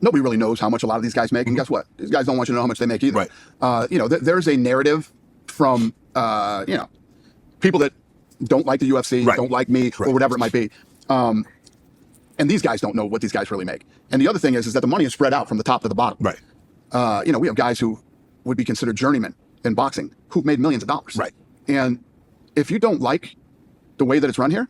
nobody really knows how much a lot of these guys make. And guess what? These guys don't want you to know how much they make either. Right. You know, there's a narrative from, you know, people that don't like the UFC, Right. don't like me, Right. or whatever it might be. And these guys don't know what these guys really make. And the other thing is that the money is spread out from the top to the bottom. Right. You know, we have guys who would be considered journeymen in boxing who've made millions of dollars. Right. And if you don't like the way that it's run here,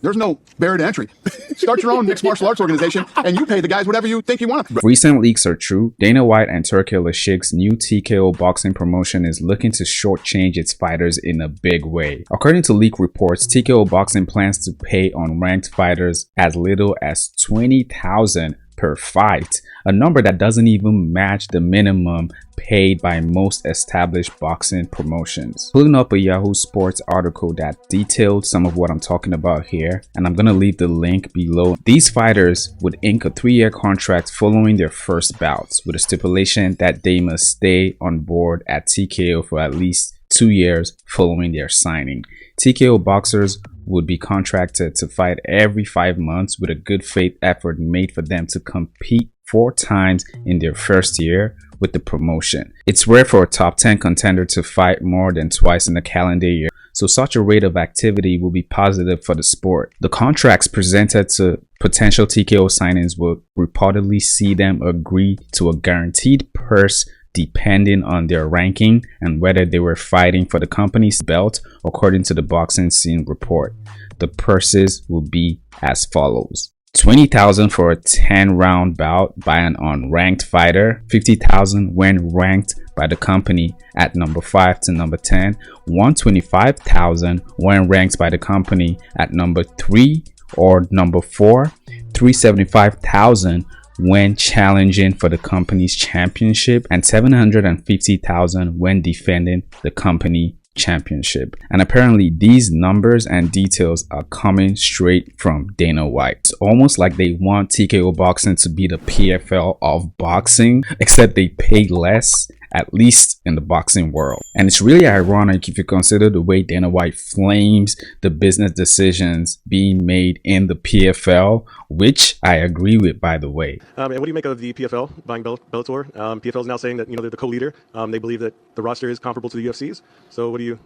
there's no barrier to entry. Start your own mixed martial arts organization and you pay the guys whatever you think you want. Recent leaks are true. Dana White and Turki new TKO boxing promotion is looking to shortchange its fighters in a big way. According to leak reports, TKO boxing plans to pay unranked fighters as little as $20,000 per fight, a number that doesn't even match the minimum paid by most established boxing promotions. Pulling up a Yahoo Sports article that detailed some of what I'm talking about here, and I'm gonna leave the link below. These fighters would ink a 3-year contract following their first bouts, with a stipulation that they must stay on board at TKO for at least 2 years following their signing. TKO boxers would be contracted to fight every 5 months, with a good faith effort made for them to compete 4 times in their first year with the promotion. It's rare for a top 10 contender to fight more than twice in a calendar year, so such a rate of activity will be positive for the sport. The contracts presented to potential TKO signings will reportedly see them agree to a guaranteed purse depending on their ranking and whether they were fighting for the company's belt. According to the Boxing Scene report, the purses will be as follows: $20,000 for a 10-round bout by an unranked fighter, $50,000 when ranked by the company at number 5 to number 10, $125,000 when ranked by the company at number 3 or number 4, $375,000 when challenging for the company's championship, and $750,000 when defending the company championship. And apparently these numbers and details are coming straight from Dana White. It's almost like they want TKO boxing to be the PFL of boxing, except they pay less, at least in the boxing world. And it's really ironic if you consider the way Dana White flames the business decisions being made in the PFL, which I agree with, by the way. And what do you make of the PFL buying Bellator? PFL is now saying that, you know, they're the co-leader. They believe that the roster is comparable to the UFC's. So what do you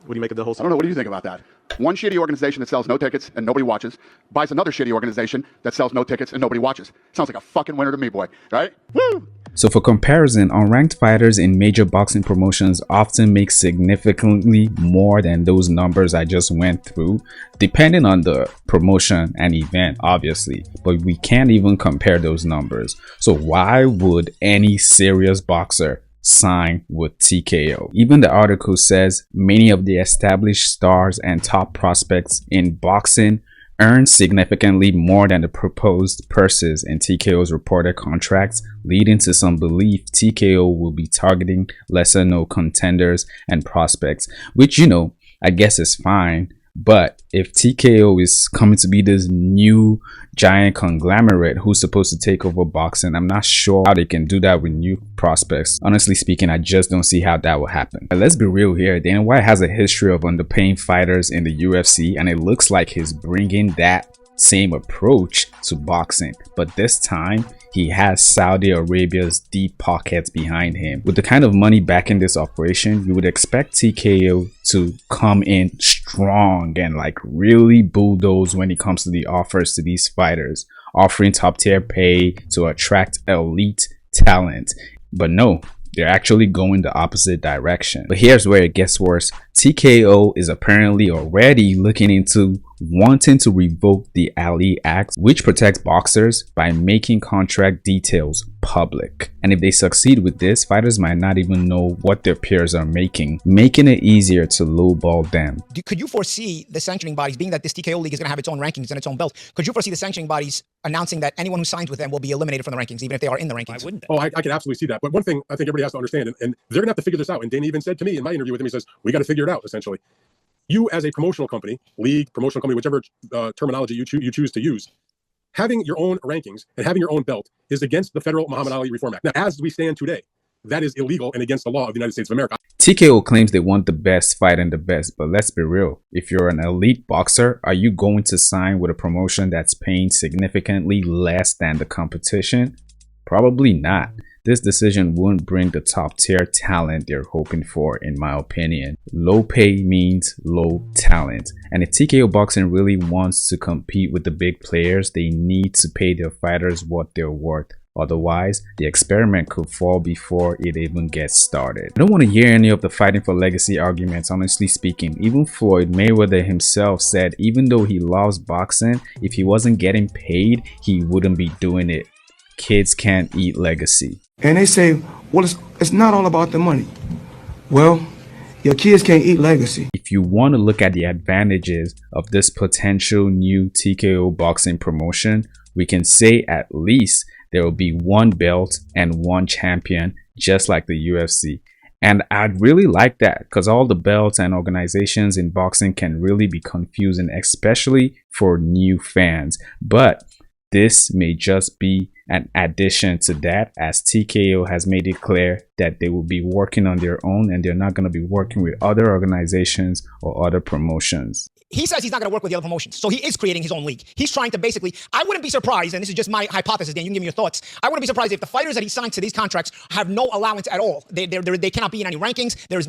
make of the whole? I don't know. What do you think about that? One shitty organization that sells no tickets and nobody watches buys another shitty organization that sells no tickets and nobody watches. Sounds like a fucking winner to me, boy. Right? Woo! So for comparison, unranked fighters in major boxing promotions often make significantly more than those numbers I just went through, depending on the promotion and event, obviously, but we can't even compare those numbers. So why would any serious boxer sign with TKO? Even the article says many of the established stars and top prospects in boxing earn significantly more than the proposed purses in TKO's reported contracts, leading to some belief TKO will be targeting lesser known contenders and prospects, which, you know, I guess is fine. But if TKO is coming to be this new giant conglomerate who's supposed to take over boxing, I'm not sure how they can do that with new prospects. Honestly speaking, I just don't see how that will happen. But let's be real here. Dana White has a history of underpaying fighters in the UFC, and it looks like he's bringing that same approach to boxing, but this time he has Saudi Arabia's deep pockets behind him. With the kind of money backing this operation, you would expect TKO to come in strong and like really bulldoze when it comes to the offers to these fighters, offering top tier pay to attract elite talent. But no, they're actually going the opposite direction. But here's where it gets worse. TKO is apparently already looking into wanting to revoke the Ali Act, which protects boxers by making contract details public. And if they succeed with this, fighters might not even know what their peers are making it easier to lowball them. Could you foresee the sanctioning bodies, being that this TKO league is going to have its own rankings and its own belt, could you foresee the sanctioning bodies announcing that anyone who signs with them will be eliminated from the rankings, even if they are in the rankings? Why wouldn't they? Oh, I can absolutely see that. But one thing I think everybody has to understand, and they're going to have to figure this out. And Dana even said to me in my interview with him, he says, we got to figure it out, essentially. You as a promotional company, league, promotional company, whichever terminology you choose to use, having your own rankings and having your own belt is against the federal Muhammad Ali Reform Act. Now, as we stand today, that is illegal and against the law of the United States of America. TKO claims they want the best fighting the best, but let's be real. If you're an elite boxer, are you going to sign with a promotion that's paying significantly less than the competition? Probably not. This decision wouldn't bring the top tier talent they're hoping for, in my opinion. Low pay means low talent. And if TKO Boxing really wants to compete with the big players, they need to pay their fighters what they're worth. Otherwise, the experiment could fall before it even gets started. I don't want to hear any of the fighting for legacy arguments, honestly speaking. Even Floyd Mayweather himself said even though he loves boxing, if he wasn't getting paid, he wouldn't be doing it. Kids can't eat legacy. And they say, well, it's not all about the money. Well, your kids can't eat legacy. If you want to look at the advantages of this potential new TKO boxing promotion, we can say at least there will be one belt and one champion, just like the UFC. And I'd really like that, because all the belts and organizations in boxing can really be confusing, especially for new fans. But this may just be an addition to that, as TKO has made it clear that they will be working on their own and they're not going to be working with other organizations or other promotions. He says he's not going to work with the other promotions. So he is creating his own league. He's trying to basically, I wouldn't be surprised, and this is just my hypothesis, Dan, you can give me your thoughts. I wouldn't be surprised if the fighters that he signed to these contracts have no allowance at all. They cannot be in any rankings. There's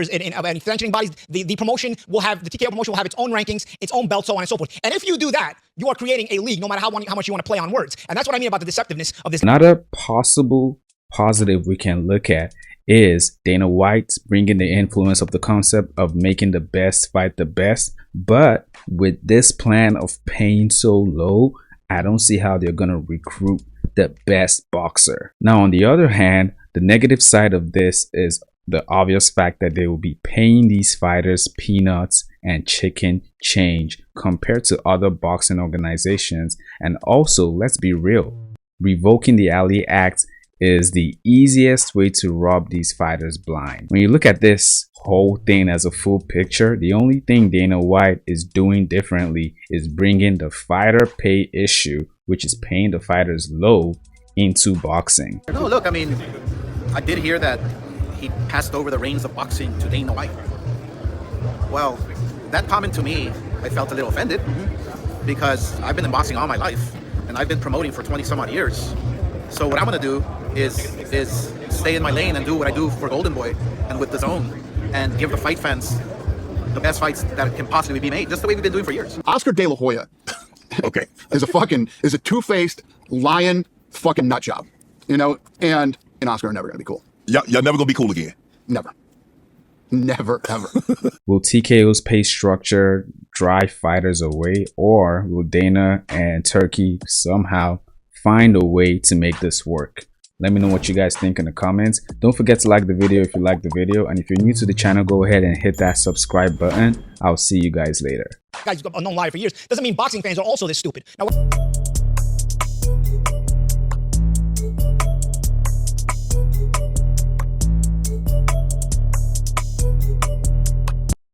in any sanctioning bodies. The promotion will have, the TKO promotion will have its own rankings, its own belt, so on and so forth. And if you do that, you are creating a league, no matter how much you want to play on words. And that's what I mean about the deceptiveness of this. Another possible positive we can look at is Dana White bringing the influence of the concept of making the best fight the best. But with this plan of paying so low, I don't see how they're going to recruit the best boxer. Now, on the other hand, the negative side of this is the obvious fact that they will be paying these fighters peanuts and chicken change compared to other boxing organizations. And also, let's be real, revoking the Ali Act is the easiest way to rob these fighters blind. When you look at this whole thing as a full picture, the only thing Dana White is doing differently is bringing the fighter pay issue, which is paying the fighters low, into boxing. No, look, I mean, I did hear that he passed over the reins of boxing to Dana White. Well, that comment to me, I felt a little offended because I've been in boxing all my life and I've been promoting for 20 some odd years. So what I'm gonna do is stay in my lane and do what I do for Golden Boy and with the Zone and give the fight fans the best fights that can possibly be made, just the way we've been doing for years. Oscar De La Hoya, okay, is a two-faced lion fucking nut job, you know, and Oscar are never gonna be cool. Y'all never gonna be cool again. Never. Never, ever. Will TKO's pay structure drive fighters away, or will Dana and Turki somehow find a way to make this work? Let me know what you guys think in the comments. Don't forget to like the video if you like the video, and if you're new to the channel, go ahead and hit that subscribe button. I'll see you guys later. Guys, a known liar for years. Doesn't mean boxing fans are also this stupid. Now,